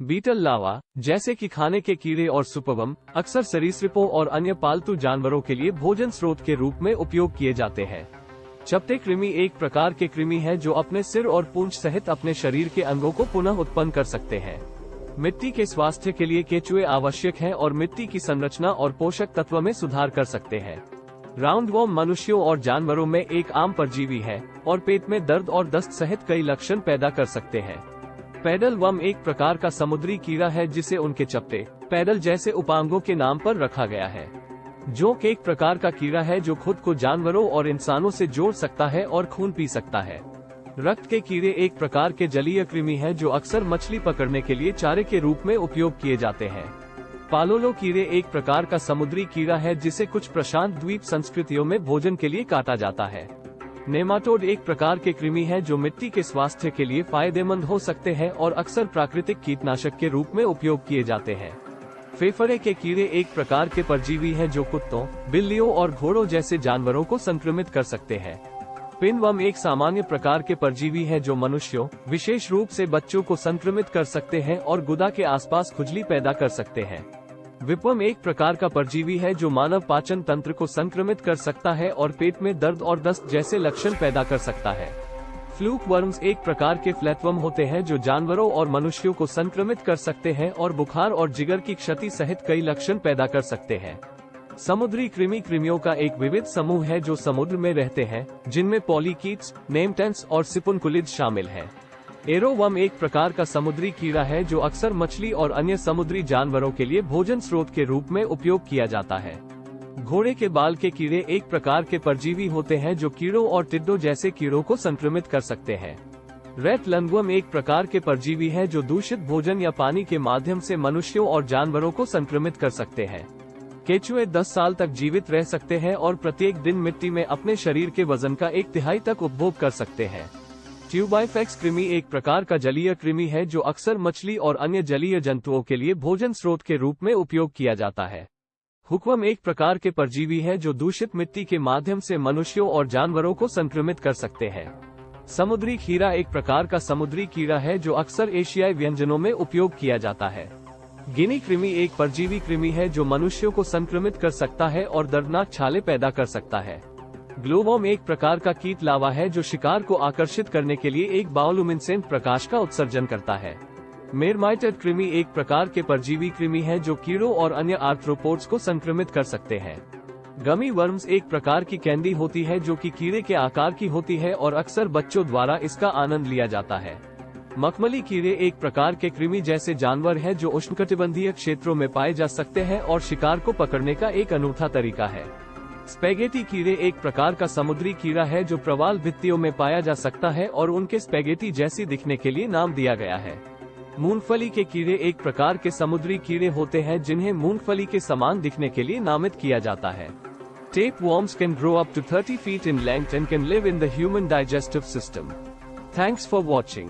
Beetle larva, जैसे कि खाने के कीड़े और सुपवर्म, अक्सर सरीसृपों और अन्य पालतू जानवरों के लिए भोजन स्रोत के रूप में उपयोग किए जाते हैं। चपटे कृमि एक प्रकार के कृमि है जो अपने सिर और पूंछ सहित अपने शरीर के अंगों को पुनः उत्पन्न कर सकते हैं। मिट्टी के स्वास्थ्य के लिए केंचुए आवश्यक हैं और मिट्टी की संरचना और पोषक तत्व में सुधार कर सकते हैं। राउंडवॉर्म मनुष्यों और जानवरों में एक आम परजीवी है और पेट में दर्द और दस्त सहित कई लक्षण पैदा कर सकते हैं। पैडल वर्म एक प्रकार का समुद्री कीड़ा है जिसे उनके चपटे पैडल जैसे उपांगों के नाम पर रखा गया है। जोंक एक प्रकार का कीड़ा है जो खुद को जानवरों और इंसानों से जोड़ सकता है और खून पी सकता है। रक्त के कीड़े एक प्रकार के जलीय कृमि है जो अक्सर मछली पकड़ने के लिए चारे के रूप में उपयोग किए जाते हैं। पालोलो कीड़े एक प्रकार का समुद्री कीड़ा है जिसे कुछ प्रशांत द्वीप संस्कृतियों में भोजन के लिए काटा जाता है। नेमाटोड एक प्रकार के कृमि है जो मिट्टी के स्वास्थ्य के लिए फायदेमंद हो सकते हैं और अक्सर प्राकृतिक कीटनाशक के रूप में उपयोग किए जाते हैं। फेफड़े के कीड़े एक प्रकार के परजीवी हैं जो कुत्तों, बिल्लियों और घोड़ों जैसे जानवरों को संक्रमित कर सकते हैं। पिनवर्म एक सामान्य प्रकार के परजीवी है जो मनुष्यों, विशेष रूप से बच्चों को संक्रमित कर सकते हैं और गुदा के आसपास खुजली पैदा कर सकते हैं। विपवर्म एक प्रकार का परजीवी है जो मानव पाचन तंत्र को संक्रमित कर सकता है और पेट में दर्द और दस्त जैसे लक्षण पैदा कर सकता है। फ्लूक वर्म्स एक प्रकार के फ्लैटवर्म होते हैं जो जानवरों और मनुष्यों को संक्रमित कर सकते हैं और बुखार और जिगर की क्षति सहित कई लक्षण पैदा कर सकते हैं। समुद्री कृमि कृमियों का एक विविध समूह है जो समुद्र में रहते हैं, जिनमें पॉलीकीट्स, नेमटेंस और सिपुनकुलिड शामिल हैं। एरोवर्म एक प्रकार का समुद्री कीड़ा है जो अक्सर मछली और अन्य समुद्री जानवरों के लिए भोजन स्रोत के रूप में उपयोग किया जाता है। घोड़े के बाल के कीड़े एक प्रकार के परजीवी होते हैं जो कीड़ों और टिड्डों जैसे कीड़ों को संक्रमित कर सकते हैं। रेट लंगवर्म एक प्रकार के परजीवी है जो दूषित भोजन या पानी के माध्यम से मनुष्यों और जानवरों को संक्रमित कर सकते हैं। केंचुए 10 साल तक जीवित रह सकते हैं और प्रत्येक दिन मिट्टी में अपने शरीर के वजन का 1/3 तक उपभोग कर सकते हैं। ट्यूबाइफेक्स कृमि एक प्रकार का जलीय कृमि है जो अक्सर मछली और अन्य जलीय जंतुओं के लिए भोजन स्रोत के रूप में उपयोग किया जाता है। हुकवर्म एक प्रकार के परजीवी है जो दूषित मिट्टी के माध्यम से मनुष्यों और जानवरों को संक्रमित कर सकते हैं। समुद्री खीरा एक प्रकार का समुद्री कीड़ा है जो अक्सर एशियाई व्यंजनों में उपयोग किया जाता है। गिनी कृमि एक परजीवी कृमि है जो मनुष्यों को संक्रमित कर सकता है और दर्दनाक छाले पैदा कर सकता है। ग्लोवॉर्म एक प्रकार का कीट लावा है जो शिकार को आकर्षित करने के लिए एक बायोलुमिनेसेंट प्रकाश का उत्सर्जन करता है। मेरमाइटेड कृमि एक प्रकार के परजीवी कृमि है जो कीड़ों और अन्य आर्थ्रोपोड्स को संक्रमित कर सकते हैं। गमी वर्म्स एक प्रकार की कैंडी होती है जो कि कीड़े के आकार की होती है और अक्सर बच्चों द्वारा इसका आनंद लिया जाता है। मखमली कीड़े एक प्रकार के कृमि जैसे जानवर है जो उष्णकटिबंधीय क्षेत्रों में पाए जा सकते हैं और शिकार को पकड़ने का एक अनूठा तरीका है। स्पैगेटी कीड़े एक प्रकार का समुद्री कीड़ा है जो प्रवाल भित्तियों में पाया जा सकता है और उनके स्पैगेटी जैसी दिखने के लिए नाम दिया गया है। मूंगफली के कीड़े एक प्रकार के समुद्री कीड़े होते हैं जिन्हें मूंगफली के समान दिखने के लिए नामित किया जाता है। Tapeworms can grow up to 30 feet in length and can live in the human digestive system. Thanks for watching.